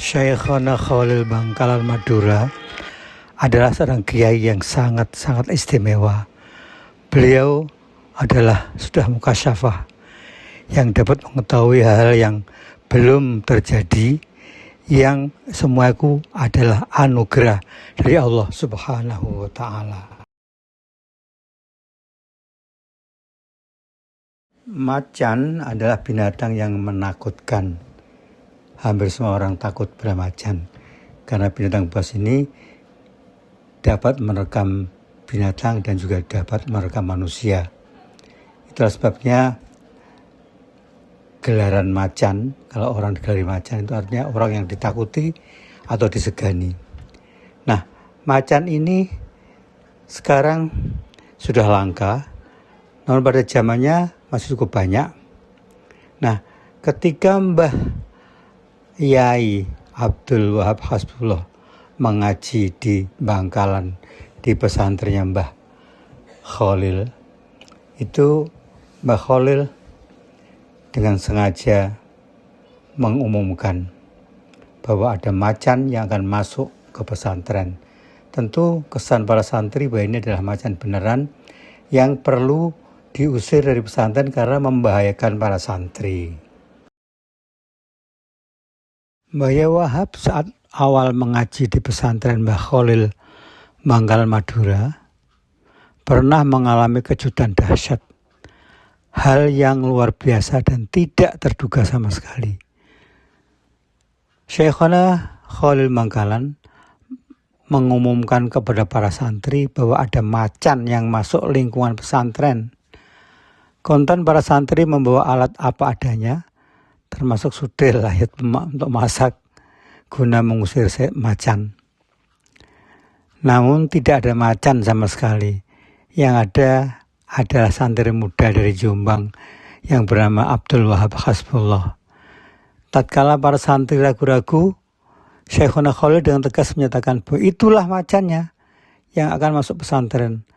Syekhona Khalil Bangkalan Madura adalah seorang kiai yang sangat istimewa. Beliau adalah sudah mukasyafah yang dapat mengetahui hal yang belum terjadi, yang semua itu adalah anugerah dari Allah Subhanahu wa Ta'ala. Macan adalah binatang yang menakutkan. Hampir semua orang takut pada macan, karena binatang buas ini dapat merekam binatang dan juga dapat merekam manusia. Itulah sebabnya gelaran macan, kalau orang digelari macan itu artinya orang yang ditakuti atau disegani. Nah, macan ini sekarang sudah langka, namun pada zamannya masih cukup banyak. Nah, ketika Mbah Yai Abdul Wahab Hasbullah mengaji di Bangkalan di pesantrennya Mbah Khalil, itu Mbah Khalil dengan sengaja mengumumkan bahwa ada macan yang akan masuk ke pesantren. Tentu kesan para santri bahwa ini adalah macan beneran yang perlu diusir dari pesantren karena membahayakan para santri. Mbah Yai Wahab saat awal mengaji di pesantren Mbah Khalil Bangkalan Madura pernah mengalami kejutan dahsyat, hal yang luar biasa dan tidak terduga sama sekali. Syekhona Khalil Bangkalan mengumumkan kepada para santri bahwa ada macan yang masuk lingkungan pesantren. Kontan para santri membawa alat apa adanya, termasuk sudel untuk masak guna mengusir macan. Namun tidak ada macan sama sekali. Yang ada adalah santri muda dari Jombang yang bernama Abdul Wahab Hasbullah. Tatkala para santri ragu-ragu, Syekhona Khalil dengan tegas menyatakan bahwa itulah macannya yang akan masuk pesantren.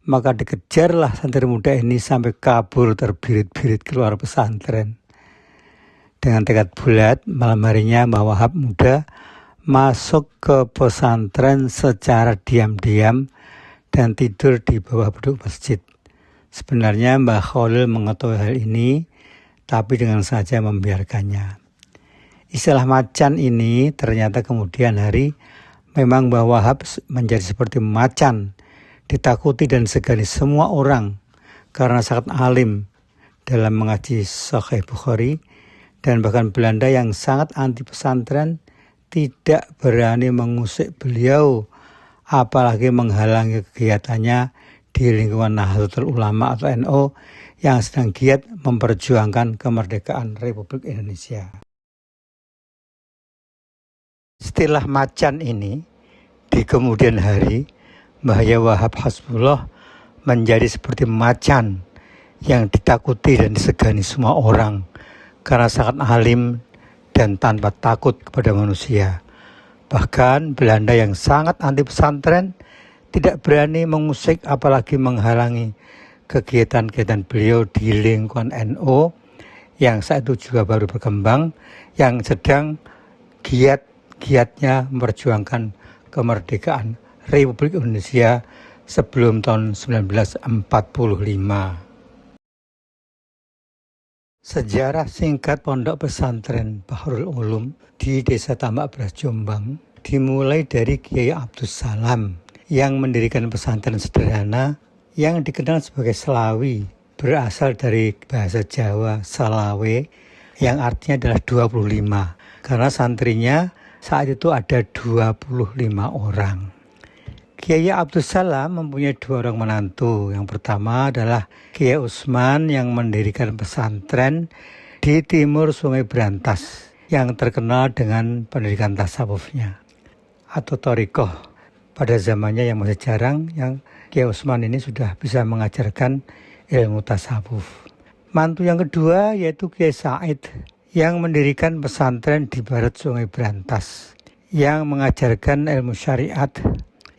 Maka dikejarlah santri muda ini sampai kabur terbirit-birit keluar pesantren. Dengan tekad bulat, malam harinya Mbah Wahab muda masuk ke pesantren secara diam-diam dan tidur di bawah beduk masjid. Sebenarnya Mbah Khalil mengetahui hal ini, tapi dengan sengaja membiarkannya. Istilah macan ini ternyata kemudian hari memang Mbah Wahab menjadi seperti macan, ditakuti dan disegani semua orang karena sangat alim dalam mengaji Sahih Bukhari. Dan bahkan Belanda yang sangat anti pesantren tidak berani mengusik beliau, apalagi menghalangi kegiatannya di lingkungan Nahdlatul Ulama atau NU yang sedang giat memperjuangkan kemerdekaan Republik Indonesia. Istilah macan ini di kemudian hari Mbah Yai Wahab Hasbullah menjadi seperti macan yang ditakuti dan disegani semua orang karena sangat alim dan tanpa takut kepada manusia. Bahkan Belanda yang sangat anti pesantren tidak berani mengusik apalagi menghalangi kegiatan-kegiatan beliau di lingkungan NU yang saat itu juga baru berkembang, yang sedang giat-giatnya memperjuangkan kemerdekaan Republik Indonesia sebelum tahun 1945. Sejarah singkat Pondok Pesantren Bahrul Ulum di Desa Tambak Beras Jombang dimulai dari Kiai Abdus Salam yang mendirikan pesantren sederhana yang dikenal sebagai Selawi, berasal dari bahasa Jawa Salawe yang artinya adalah 25, karena santrinya saat itu ada 25 orang. Kiai Abdus Salam mempunyai 2 orang menantu. Yang pertama adalah Kiai Usman yang mendirikan pesantren di timur Sungai Brantas yang terkenal dengan pendidikan tasawufnya atau thariqah. Pada zamannya yang masih jarang, yang Kiai Usman ini sudah bisa mengajarkan ilmu tasawuf. Mantu yang kedua yaitu Kiai Said yang mendirikan pesantren di barat Sungai Brantas yang mengajarkan ilmu syariat,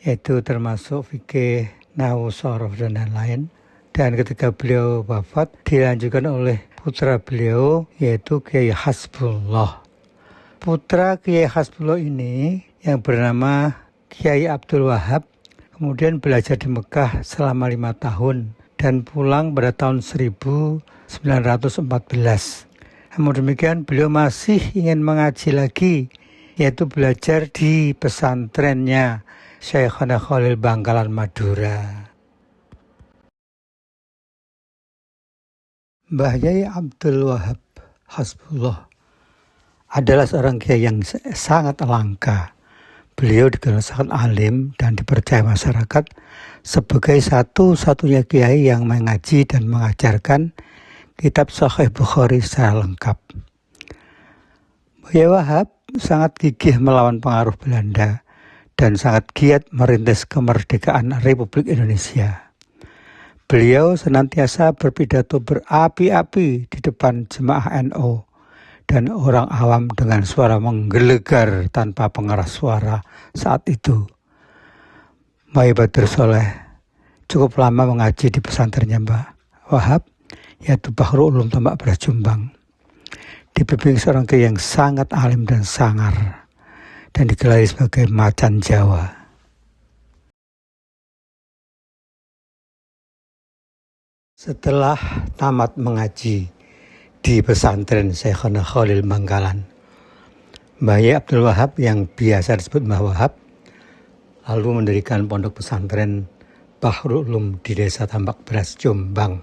yaitu termasuk fikih, nahwu, shorof, dan lain-lain. Dan ketika beliau wafat, dilanjutkan oleh putra beliau, yaitu Kiai Hasbullah. Putra Kiai Hasbullah ini yang bernama Kiai Abdul Wahab kemudian belajar di Mekah selama 5 tahun dan pulang pada tahun 1914. Namun demikian beliau masih ingin mengaji lagi, yaitu belajar di pesantrennya Syekhana Khalil Bangkalan Madura. Mbah Yai Abdul Wahab Hasbullah adalah seorang kiai yang sangat langka. Beliau dikenal sangat alim dan dipercaya masyarakat sebagai satu-satunya kiai yang mengaji dan mengajarkan kitab Sahih Bukhari secara lengkap. Yai Wahab sangat gigih melawan pengaruh Belanda dan sangat giat merintis kemerdekaan Republik Indonesia. Beliau senantiasa berpidato berapi-api di depan jemaah NU dan orang awam dengan suara menggelegar tanpa pengeras suara saat itu. Mbah Badr Soleh cukup lama mengaji di pesantrennya Mbah Wahab, yaitu Bahrul Ulum Tambak Beras Jombang. Dibimbing seorang kiai yang sangat alim dan sangar dan digelari sebagai macan Jawa. Setelah tamat mengaji di pesantren Syekhana Khalil Bangkalan, Mbah Yai Abdul Wahab yang biasa disebut Mbah Wahab lalu mendirikan pondok pesantren Bahrul Ulum di Desa Tambak Beras Jombang.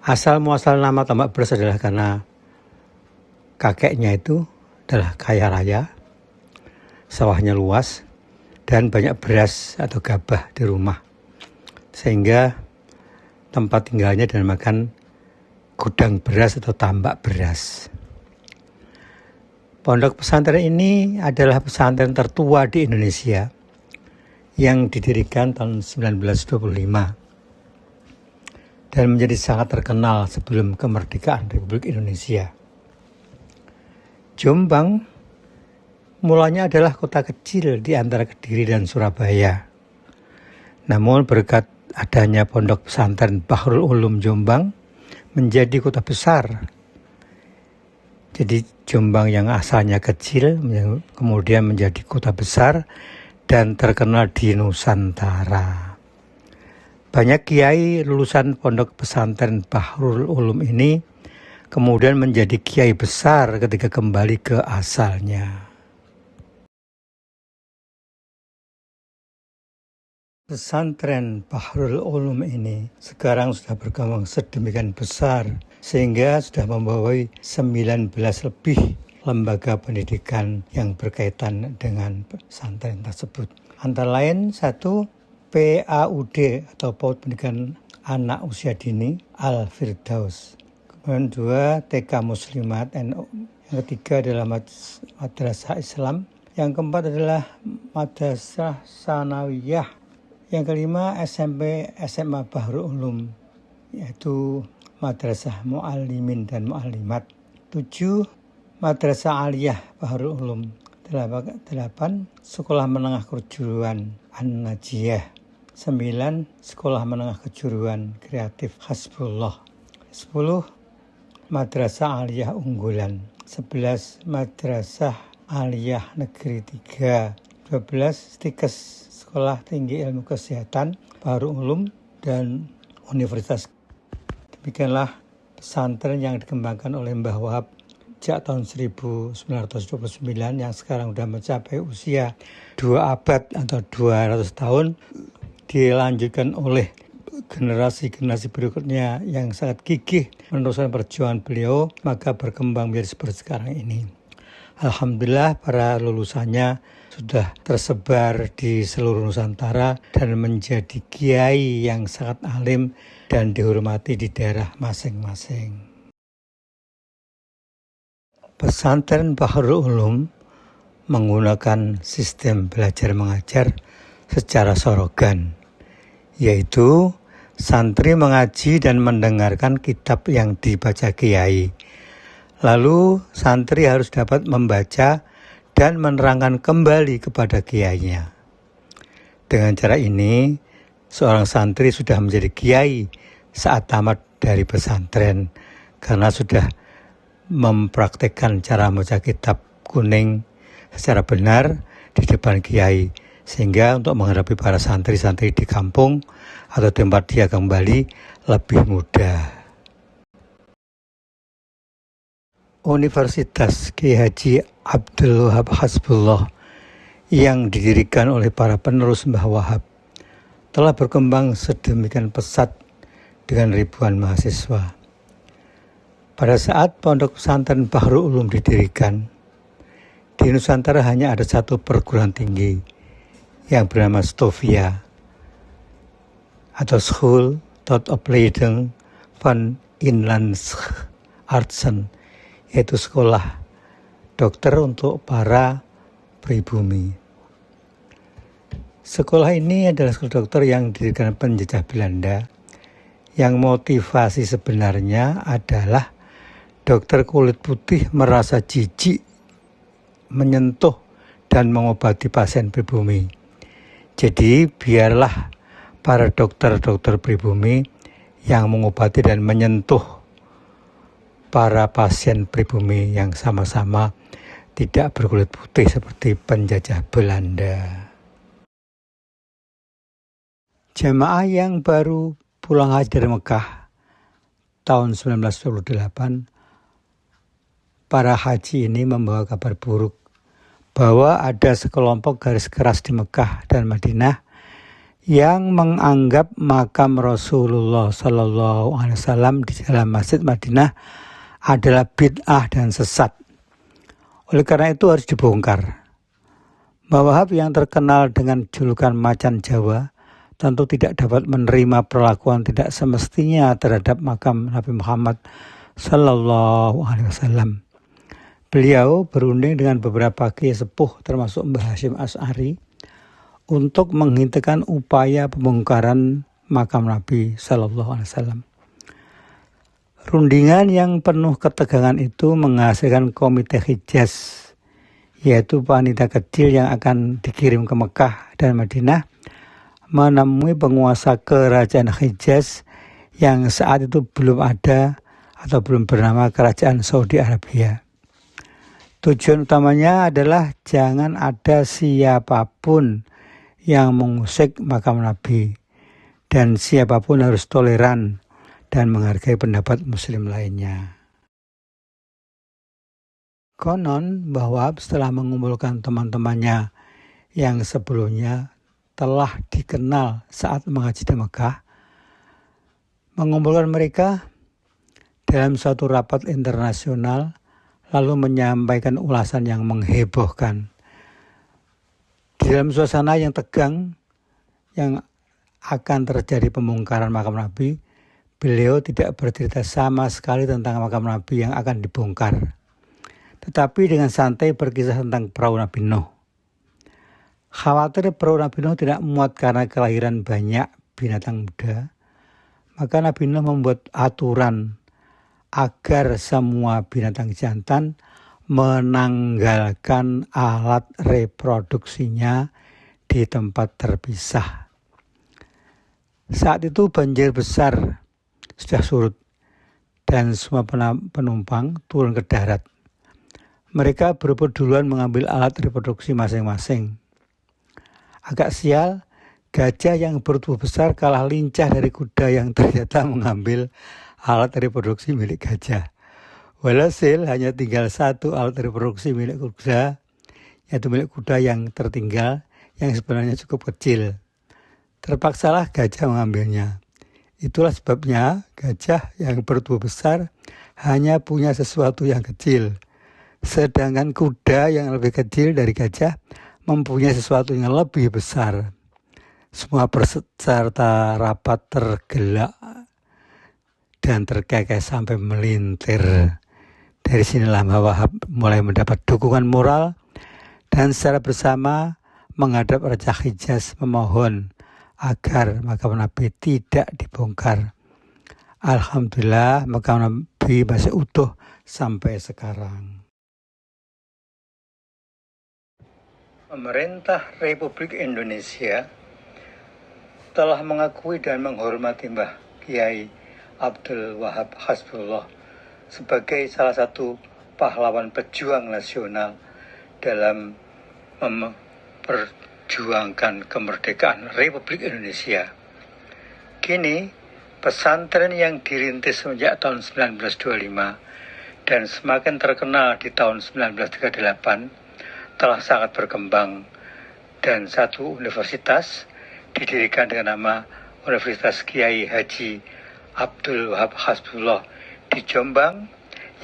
Asal muasal nama Tambak Beras adalah karena kakeknya itu adalah kaya raya, sawahnya luas dan banyak beras atau gabah di rumah, sehingga tempat tinggalnya dinamakan gudang beras atau tambak beras. Pondok pesantren ini adalah pesantren tertua di Indonesia yang didirikan tahun 1925 dan menjadi sangat terkenal sebelum kemerdekaan Republik Indonesia. Jombang mulanya adalah kota kecil di antara Kediri dan Surabaya. Namun berkat adanya pondok pesantren Bahrul Ulum Jombang menjadi kota besar. Jadi Jombang yang asalnya kecil kemudian menjadi kota besar dan terkenal di Nusantara. Banyak kiai lulusan pondok pesantren Bahrul Ulum ini kemudian menjadi kiai besar ketika kembali ke asalnya. Pesantren Bahrul Ulum ini sekarang sudah berkembang sedemikian besar sehingga sudah membawahi 19 lebih lembaga pendidikan yang berkaitan dengan pesantren tersebut. Antara lain 1, PAUD atau PAUD Pendidikan Anak Usia Dini Al-Firdaus. Kemudian 2, TK Muslimat NU. Yang ketiga adalah Madrasah Islam. Yang keempat adalah Madrasah Sanawiyah. Yang kelima SMP SMA Bahrul Ulum, yaitu Madrasah Mu'allimin dan Mu'allimat. 7, Madrasah Aliyah Bahrul Ulum. 8, Sekolah Menengah Kejuruan An-Najiyah. 9, Sekolah Menengah Kejuruan Kreatif Hasbullah. 10, Madrasah Aliyah Unggulan. 11, Madrasah Aliyah Negeri 3. 12, Stikes Sekolah Tinggi Ilmu Kesehatan Bahrul Ulum dan Universitas. Demikianlah pesantren yang dikembangkan oleh Mbah Wahab sejak tahun 1929 yang sekarang sudah mencapai usia 2 abad atau 200 tahun, dilanjutkan oleh generasi-generasi berikutnya yang sangat gigih meneruskan perjuangan beliau, maka berkembang menjadi seperti sekarang ini. Alhamdulillah para lulusannya sudah tersebar di seluruh Nusantara dan menjadi kiai yang sangat alim dan dihormati di daerah masing-masing. Pesantren Bahrul Ulum menggunakan sistem belajar mengajar secara sorogan, yaitu santri mengaji dan mendengarkan kitab yang dibaca kiai. Lalu santri harus dapat membaca dan menerangkan kembali kepada kiainya. Dengan cara ini, seorang santri sudah menjadi kiai saat tamat dari pesantren karena sudah mempraktekkan cara membaca kitab kuning secara benar di depan kiai, sehingga untuk menghadapi para santri-santri di kampung atau tempat dia kembali lebih mudah. Universitas Kiai Haji Abdul Wahab Hasbullah yang didirikan oleh para penerus Mbah Wahab telah berkembang sedemikian pesat dengan ribuan mahasiswa. Pada saat Pondok Pesantren Bahrul Ulum didirikan, di Nusantara hanya ada satu perguruan tinggi yang bernama Stovia atau School tot Opleiding van Inlandse Artsen, yaitu sekolah dokter untuk para pribumi. Sekolah ini adalah sekolah dokter yang didirikan penjajah Belanda, yang motivasi sebenarnya adalah dokter kulit putih merasa jijik menyentuh dan mengobati pasien pribumi. Jadi biarlah para dokter-dokter pribumi yang mengobati dan menyentuh para pasien pribumi yang sama-sama tidak berkulit putih seperti penjajah Belanda. Jamaah yang baru pulang haji dari Mekah tahun 1928, para haji ini membawa kabar buruk bahwa ada sekelompok garis keras di Mekah dan Madinah yang menganggap makam Rasulullah SAW di dalam Masjid Madinah adalah bid'ah dan sesat. Oleh karena itu harus dibongkar. Mbah Wahab yang terkenal dengan julukan Macan Jawa tentu tidak dapat menerima perlakuan tidak semestinya terhadap makam Nabi Muhammad SAW. Beliau berunding dengan beberapa kiai sepuh termasuk Mbah Hasyim Asy'ari untuk menghentikan upaya pembongkaran makam Nabi SAW. Rundingan yang penuh ketegangan itu menghasilkan Komite Hijaz, yaitu panitia kecil yang akan dikirim ke Mekah dan Madinah menemui penguasa kerajaan Hijaz yang saat itu belum ada atau belum bernama Kerajaan Saudi Arabia. Tujuan utamanya adalah jangan ada siapapun yang mengusik makam Nabi, dan siapapun harus toleran dan menghargai pendapat muslim lainnya. Konon Mbah Wahab setelah mengumpulkan teman-temannya yang sebelumnya telah dikenal saat mengaji di Mekah, mengumpulkan mereka dalam suatu rapat internasional lalu menyampaikan ulasan yang menghebohkan. Di dalam suasana yang tegang yang akan terjadi pembongkaran makam Nabi, beliau tidak bercerita sama sekali tentang makam Nabi yang akan dibongkar, tetapi dengan santai berkisah tentang perahu Nabi Nuh. Khawatir perahu Nabi Nuh tidak muat karena kelahiran banyak binatang muda, maka Nabi Nuh membuat aturan agar semua binatang jantan menanggalkan alat reproduksinya di tempat terpisah. Saat itu banjir besar sudah surut dan semua penumpang turun ke darat. Mereka berebut duluan mengambil alat reproduksi masing-masing. Agak sial, gajah yang bertubuh besar kalah lincah dari kuda yang ternyata mengambil alat reproduksi milik gajah. Walhasil hanya tinggal satu alat reproduksi milik kuda, yaitu milik kuda yang tertinggal, yang sebenarnya cukup kecil. Terpaksalah gajah mengambilnya. Itulah sebabnya gajah yang bertubuh besar hanya punya sesuatu yang kecil, sedangkan kuda yang lebih kecil dari gajah mempunyai sesuatu yang lebih besar. Semua peserta rapat tergelak dan terkekeh sampai melintir. Dari sinilah Mbah Wahab mulai mendapat dukungan moral dan secara bersama menghadap Raja Hijaz memohon agar makam Nabi tidak dibongkar. Alhamdulillah makam Nabi masih utuh sampai sekarang. Pemerintah Republik Indonesia telah mengakui dan menghormati Mbah Kiai Abdul Wahab Hasbullah sebagai salah satu pahlawan pejuang nasional dalam memperjuangkan kemerdekaan Republik Indonesia. Kini, pesantren yang dirintis sejak tahun 1925 dan semakin terkenal di tahun 1938 telah sangat berkembang, dan satu universitas didirikan dengan nama Universitas Kiai Haji Abdul Wahab Hasbullah di Jombang,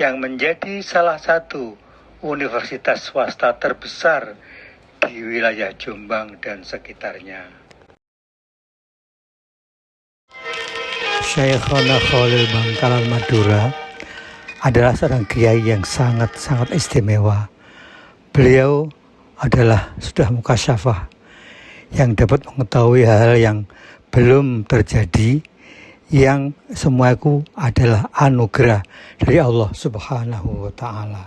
yang menjadi salah satu universitas swasta terbesar di wilayah Jombang dan sekitarnya. Syekhona Khalil Bangkalan Madura adalah seorang kiai yang sangat-sangat istimewa. Beliau adalah sudah mukasyafah yang dapat mengetahui hal yang belum terjadi, yang semua itu adalah anugerah dari Allah Subhanahu wa Ta'ala.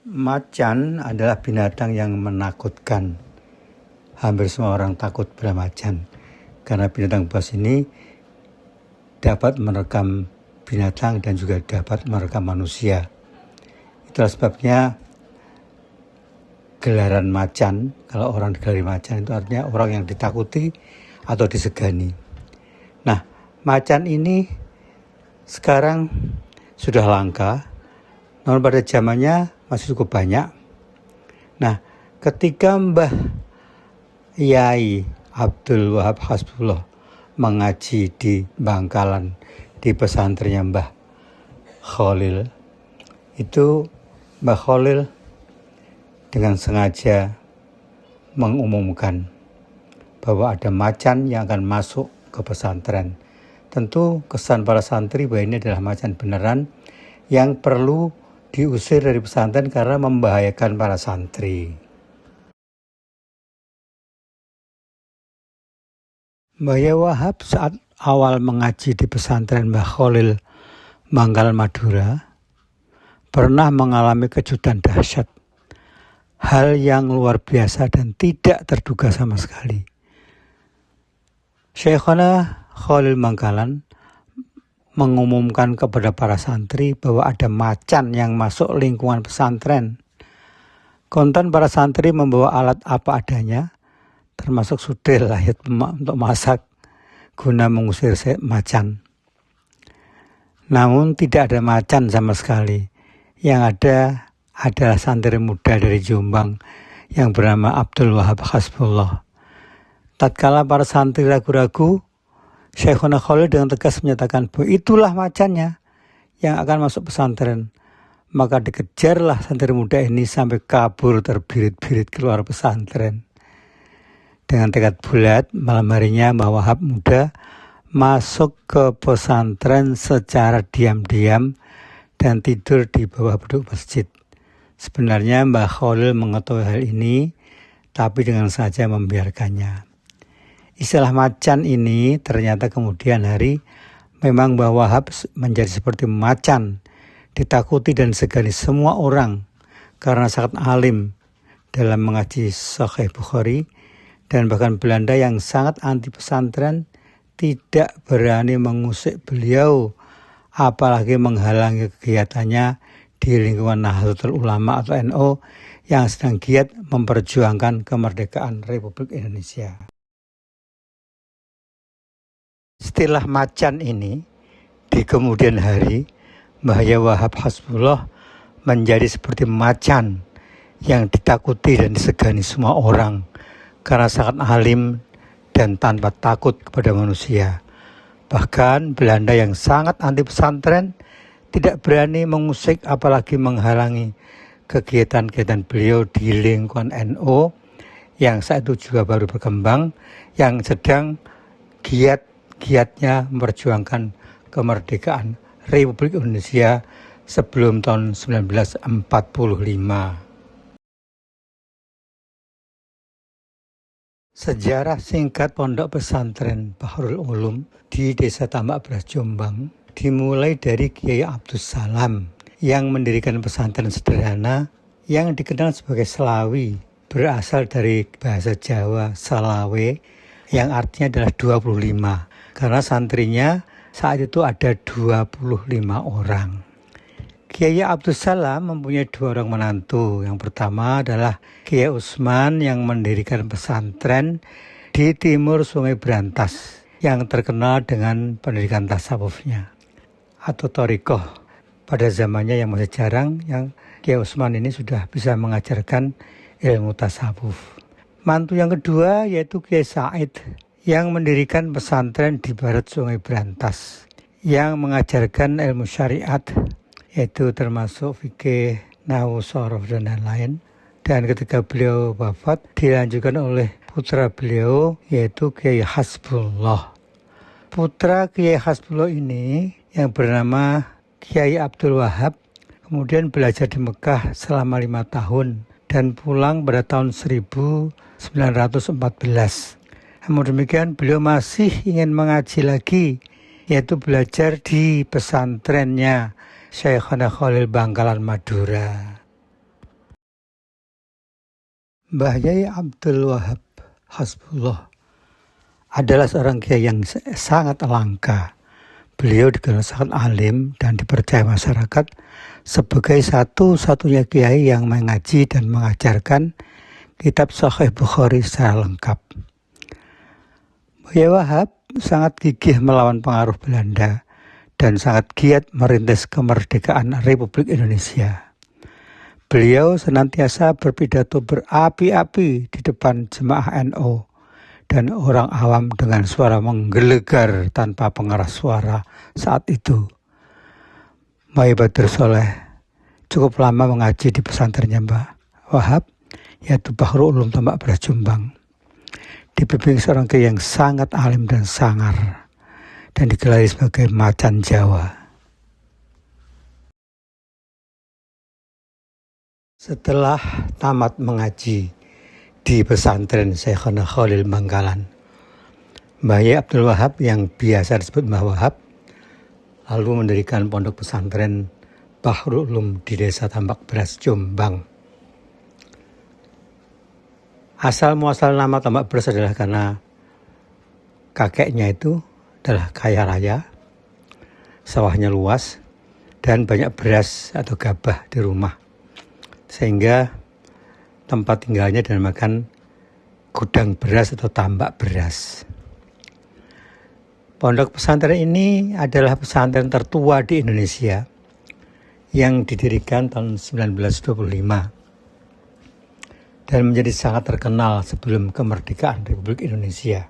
Macan adalah binatang yang menakutkan. Hampir semua orang takut pada macan, karena binatang buas ini dapat merekam binatang dan juga dapat merekam manusia. Itulah sebabnya gelaran macan, kalau orang digelari macan itu artinya orang yang ditakuti atau disegani. Nah, macan ini sekarang sudah langka, namun pada zamannya masih cukup banyak. Nah, ketika Mbah Yai Abdul Wahab Hasbullah mengaji di Bangkalan di pesantrennya Mbah Khalil, itu Mbah Khalil dengan sengaja mengumumkan bahwa ada macan yang akan masuk ke pesantren. Tentu kesan para santri bahwa ini adalah macan beneran yang perlu diusir dari pesantren karena membahayakan para santri. Mbah Yai Wahab saat awal mengaji di pesantren Mbah Khalil Bangkalan Madura pernah mengalami kejutan dahsyat, hal yang luar biasa dan tidak terduga sama sekali. Syekhona Khalil Bangkalan mengumumkan kepada para santri bahwa ada macan yang masuk lingkungan pesantren. Kontan para santri membawa alat apa adanya, termasuk sudel layat untuk masak guna mengusir macan. Namun tidak ada macan sama sekali. Yang ada adalah santri muda dari Jombang yang bernama Abdul Wahab Hasbullah. Tatkala para santri ragu-ragu, Syekhona Khalil dengan tegas menyatakan bahwa itulah macannya yang akan masuk pesantren. Maka dikejarlah santri muda ini sampai kabur terbirit-birit keluar pesantren. Dengan tekad bulat, malam harinya Mbah Wahab muda masuk ke pesantren secara diam-diam dan tidur di bawah beduk masjid. Sebenarnya Mbah Khalil mengetahui hal ini, tapi dengan sengaja membiarkannya. Istilah macan ini ternyata kemudian hari memang Mbah Wahab menjadi seperti macan, ditakuti dan disegani semua orang karena sangat alim dalam mengaji Sahih Bukhari. Dan bahkan Belanda yang sangat anti pesantren tidak berani mengusik beliau, apalagi menghalangi kegiatannya di lingkungan Nahdlatul Ulama atau NU yang sedang giat memperjuangkan kemerdekaan Republik Indonesia. Istilah macan ini di kemudian hari Mbah Yai Wahab Hasbullah menjadi seperti macan yang ditakuti dan disegani semua orang karena sangat alim dan tanpa takut kepada manusia. Bahkan Belanda yang sangat anti pesantren tidak berani mengusik apalagi menghalangi kegiatan-kegiatan beliau di lingkungan NU yang saat itu juga baru berkembang, yang sedang giat-giatnya memperjuangkan kemerdekaan Republik Indonesia sebelum tahun 1945. Sejarah singkat Pondok Pesantren Bahrul Ulum di Desa Tambak Beras Jombang dimulai dari Kiai Abdus Salam yang mendirikan pesantren sederhana yang dikenal sebagai Selawi, berasal dari bahasa Jawa Salawe yang artinya adalah 25, karena santrinya saat itu ada 25 orang. Kiai Abdus Salam mempunyai 2 orang menantu. Yang pertama adalah Kiai Usman yang mendirikan pesantren di timur Sungai Brantas yang terkenal dengan pendidikan tasawufnya atau thariqah. Pada zamannya yang masih jarang, yang Kiai Usman ini sudah bisa mengajarkan ilmu tasawuf. Mantu yang kedua yaitu Kiai Said yang mendirikan pesantren di barat Sungai Brantas yang mengajarkan ilmu syariat, yaitu termasuk fikih, nahwu, sorof, dan lain-lain. Dan ketika beliau wafat dilanjutkan oleh putra beliau yaitu Kiai Hasbullah. Putra Kiai Hasbullah ini yang bernama Kiai Abdul Wahab kemudian belajar di Mekah selama 5 tahun dan pulang pada tahun 1914. Namun demikian beliau masih ingin mengaji lagi, yaitu belajar di pesantrennya Syekhana Khalil Bangkalan Madura. Mbah Yai Abdul Wahab Hasbullah adalah seorang kiai yang sangat langka. Beliau dikenal sangat alim dan dipercaya masyarakat sebagai satu-satunya kiai yang mengaji dan mengajarkan kitab Sahih Bukhari secara lengkap. Yai Wahab sangat gigih melawan pengaruh Belanda dan sangat giat merintis kemerdekaan Republik Indonesia. Beliau senantiasa berpidato berapi-api di depan jemaah NU dan orang awam dengan suara menggelegar tanpa pengeras suara saat itu. Mbah Badr Soleh cukup lama mengaji di pesantrennya Mbah Wahab, yaitu Bahrul Ulum Tambak Beras Jombang. Dibimbing seorang kiai yang sangat alim dan sangar dan digelari sebagai macan Jawa. Setelah tamat mengaji di pesantren Syekhana Khalil Bangkalan, Mbah Yai Abdul Wahab yang biasa disebut Mbah Wahab lalu mendirikan pondok pesantren Bahrul Ulum di Desa Tambak Beras Jombang. Asal muasal nama Tambak Beras adalah karena kakeknya itu adalah kaya raya, sawahnya luas dan banyak beras atau gabah di rumah, sehingga tempat tinggalnya dinamakan gudang beras atau tambak beras. Pondok pesantren ini adalah pesantren tertua di Indonesia yang didirikan tahun 1925 dan menjadi sangat terkenal sebelum kemerdekaan Republik Indonesia.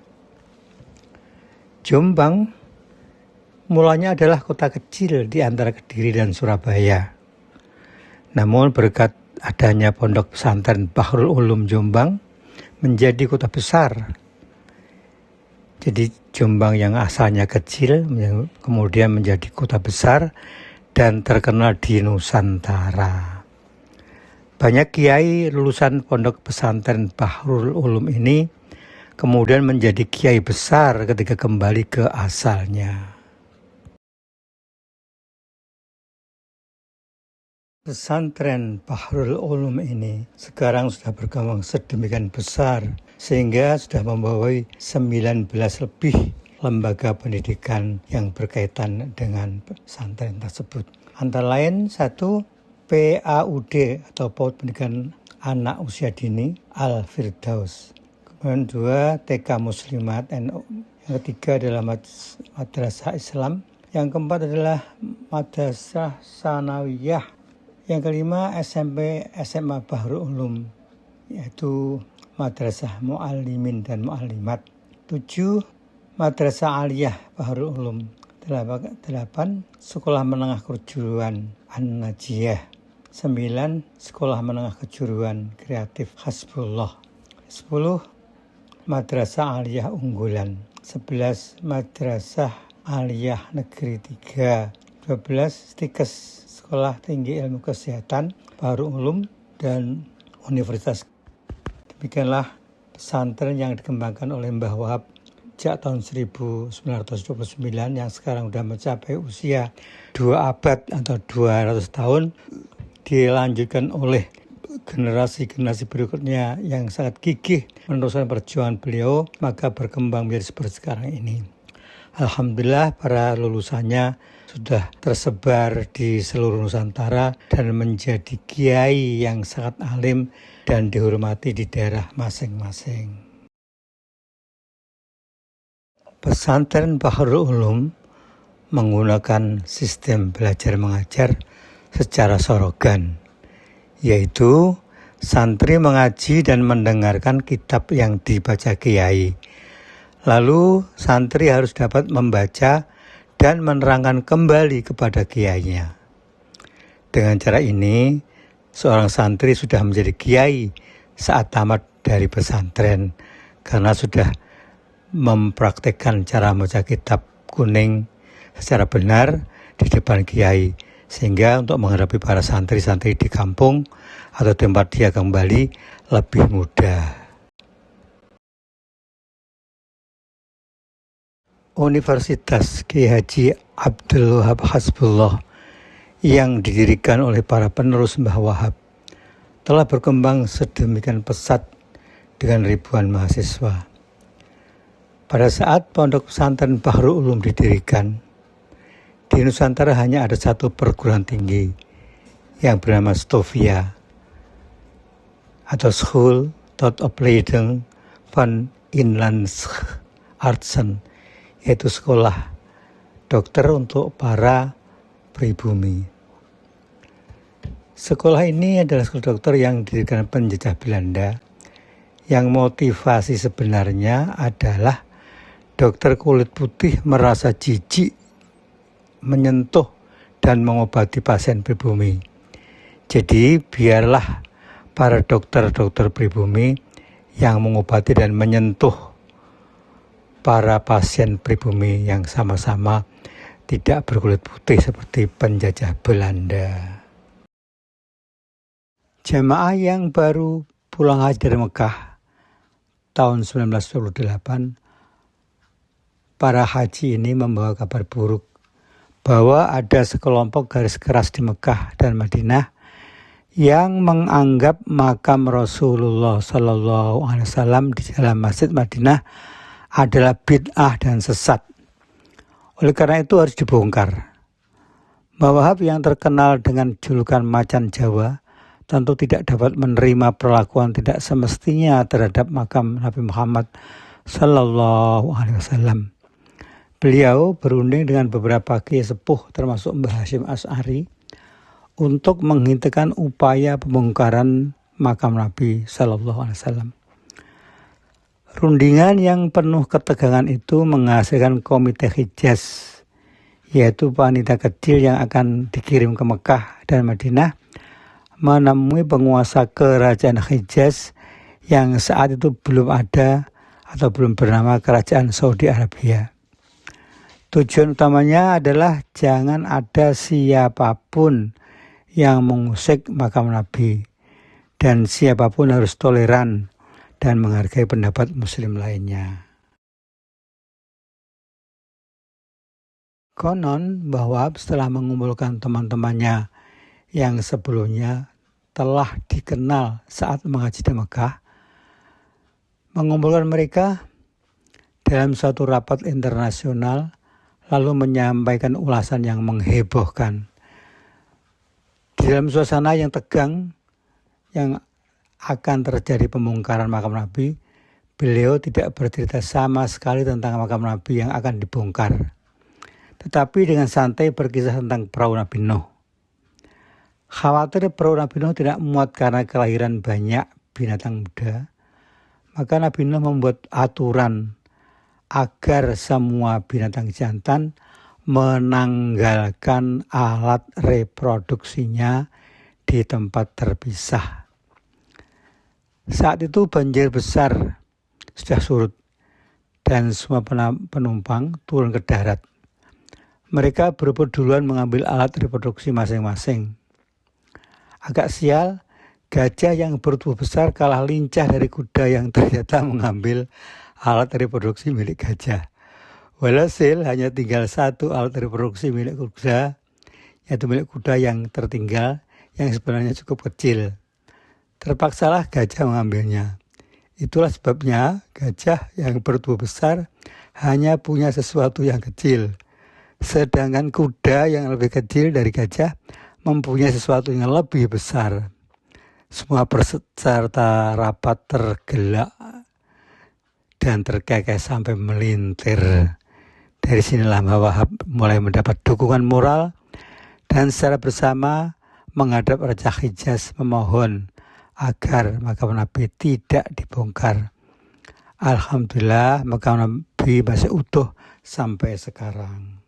Jombang mulanya adalah kota kecil di antara Kediri dan Surabaya. Namun berkat adanya pondok pesantren Bahrul Ulum Jombang menjadi kota besar. Jadi Jombang yang asalnya kecil kemudian menjadi kota besar dan terkenal di Nusantara. Banyak kiai lulusan pondok pesantren Bahrul Ulum ini kemudian menjadi kiai besar ketika kembali ke asalnya. Pesantren Bahrul Ulum ini sekarang sudah berkembang sedemikian besar sehingga sudah membawahi 19 lebih lembaga pendidikan yang berkaitan dengan pesantren tersebut. Antara lain 1, PAUD atau PAUD Pendidikan Anak Usia Dini Al-Firdaus. Kemudian 2, TK Muslimat NU. Yang ketiga adalah Madrasah Islam. Yang keempat adalah Madrasah Sanawiyah. Yang kelima SMP SMA Bahrul Ulum, yaitu Madrasah Mu'allimin dan Mu'allimat. 7, Madrasah Aliyah Bahrul Ulum. 8, Sekolah Menengah Kejuruan An-Najiyah. 9, Sekolah Menengah Kejuruan Kreatif Hasbullah. 10, Madrasah Aliyah Unggulan. 11, Madrasah Aliyah Negeri 3. 12, Stikes Sekolah Tinggi Ilmu Kesehatan Bahrul Ulum dan Universitas. Demikianlah pesantren yang dikembangkan oleh Mbah Wahab sejak tahun 1929 yang sekarang sudah mencapai usia 2 abad atau 200 tahun, dilanjutkan oleh generasi-generasi berikutnya yang sangat gigih meneruskan perjuangan beliau, maka berkembang menjadi seperti sekarang ini. Alhamdulillah para lulusannya sudah tersebar di seluruh Nusantara dan menjadi kiai yang sangat alim dan dihormati di daerah masing-masing. Pesantren Bahrul Ulum menggunakan sistem belajar mengajar secara sorogan, yaitu santri mengaji dan mendengarkan kitab yang dibaca kiai. Lalu santri harus dapat membaca dan menerangkan kembali kepada kiainya. Dengan cara ini, seorang santri sudah menjadi kiai saat tamat dari pesantren karena sudah mempraktekkan cara membaca kitab kuning secara benar di depan kiai, sehingga untuk menghadapi para santri-santri di kampung atau tempat dia kembali lebih mudah. Universitas Kiai Haji Abdul Wahab Hasbullah yang didirikan oleh para penerus Mbah Wahab telah berkembang sedemikian pesat dengan ribuan mahasiswa. Pada saat Pondok Pesantren Bahrul Ulum didirikan, di Nusantara hanya ada satu perguruan tinggi yang bernama Stovia atau School tot Opleiding van Inlandse Artsen, yaitu sekolah dokter untuk para pribumi. Sekolah ini adalah sekolah dokter yang didirikan penjajah Belanda, yang motivasi sebenarnya adalah dokter kulit putih merasa jijik menyentuh dan mengobati pasien pribumi. Jadi biarlah para dokter-dokter pribumi yang mengobati dan menyentuh para pasien pribumi yang sama-sama tidak berkulit putih seperti penjajah Belanda. Jamaah yang baru pulang haji dari Mekah tahun 1928, para haji ini membawa kabar buruk bahwa ada sekelompok garis keras di Mekah dan Madinah yang menganggap makam Rasulullah SAW di dalam Masjid Madinah adalah bid'ah dan sesat. Oleh karena itu harus dibongkar. Mbah Wahab yang terkenal dengan julukan Macan Jawa tentu tidak dapat menerima perlakuan tidak semestinya terhadap makam Nabi Muhammad SAW. Beliau berunding dengan beberapa kiai sepuh termasuk Mbah Hashim Asy'ari untuk menghentikan upaya pembongkaran makam Nabi SAW. Rundingan yang penuh ketegangan itu menghasilkan komite Hijaz, yaitu panitia kecil yang akan dikirim ke Mekah dan Madinah menemui penguasa kerajaan Hijaz yang saat itu belum ada atau belum bernama Kerajaan Saudi Arabia. Tujuan utamanya adalah jangan ada siapapun yang mengusik makam Nabi, dan siapapun harus toleran dan menghargai pendapat muslim lainnya. Konon bahwa setelah mengumpulkan teman-temannya yang sebelumnya telah dikenal saat mengaji di Mekah, mengumpulkan mereka dalam suatu rapat internasional lalu menyampaikan ulasan yang menghebohkan. Di dalam suasana yang tegang yang akan terjadi pembongkaran makam Nabi, beliau tidak bercerita sama sekali tentang makam Nabi yang akan dibongkar, tetapi dengan santai berkisah tentang perahu Nabi Nuh. Khawatir perahu Nabi Nuh tidak muat karena kelahiran banyak binatang muda, maka Nabi Nuh membuat aturan agar semua binatang jantan menanggalkan alat reproduksinya di tempat terpisah. Saat itu banjir besar sudah surut dan semua penumpang turun ke darat. Mereka berebut duluan mengambil alat reproduksi masing-masing. Agak sial, gajah yang bertubuh besar kalah lincah dari kuda yang ternyata mengambil alat reproduksi milik gajah. Walhasil hanya tinggal satu alat reproduksi milik kuda, yaitu milik kuda yang tertinggal, yang sebenarnya cukup kecil. terpaksalah gajah mengambilnya. Itulah sebabnya gajah yang bertubuh besar hanya punya sesuatu yang kecil. Sedangkan kuda yang lebih kecil dari gajah mempunyai sesuatu yang lebih besar. Semua peserta rapat tergelak dan terkekeh sampai melintir. Dari sinilah Mbah Wahab mulai mendapat dukungan moral dan secara bersama menghadap Raja Hijaz memohon agar makam Nabi tidak dibongkar. Alhamdulillah makam Nabi masih utuh sampai sekarang.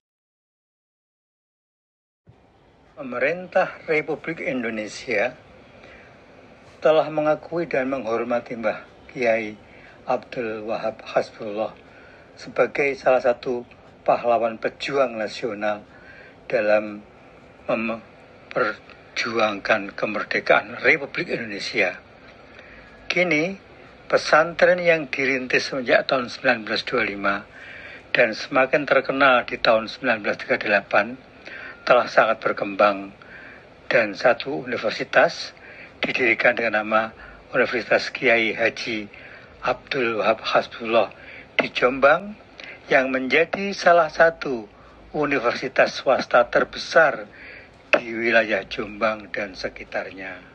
Pemerintah Republik Indonesia telah mengakui dan menghormati Mbah Kiai Abdul Wahab Hasbullah sebagai salah satu pahlawan pejuang nasional dalam memperjuangkan kemerdekaan Republik Indonesia. Kini, pesantren yang dirintis sejak tahun 1925 dan semakin terkenal di tahun 1938 telah sangat berkembang, dan satu universitas didirikan dengan nama Universitas Kiai Haji Abdul Wahab Hasbullah di Jombang, yang menjadi salah satu universitas swasta terbesar di wilayah Jombang dan sekitarnya.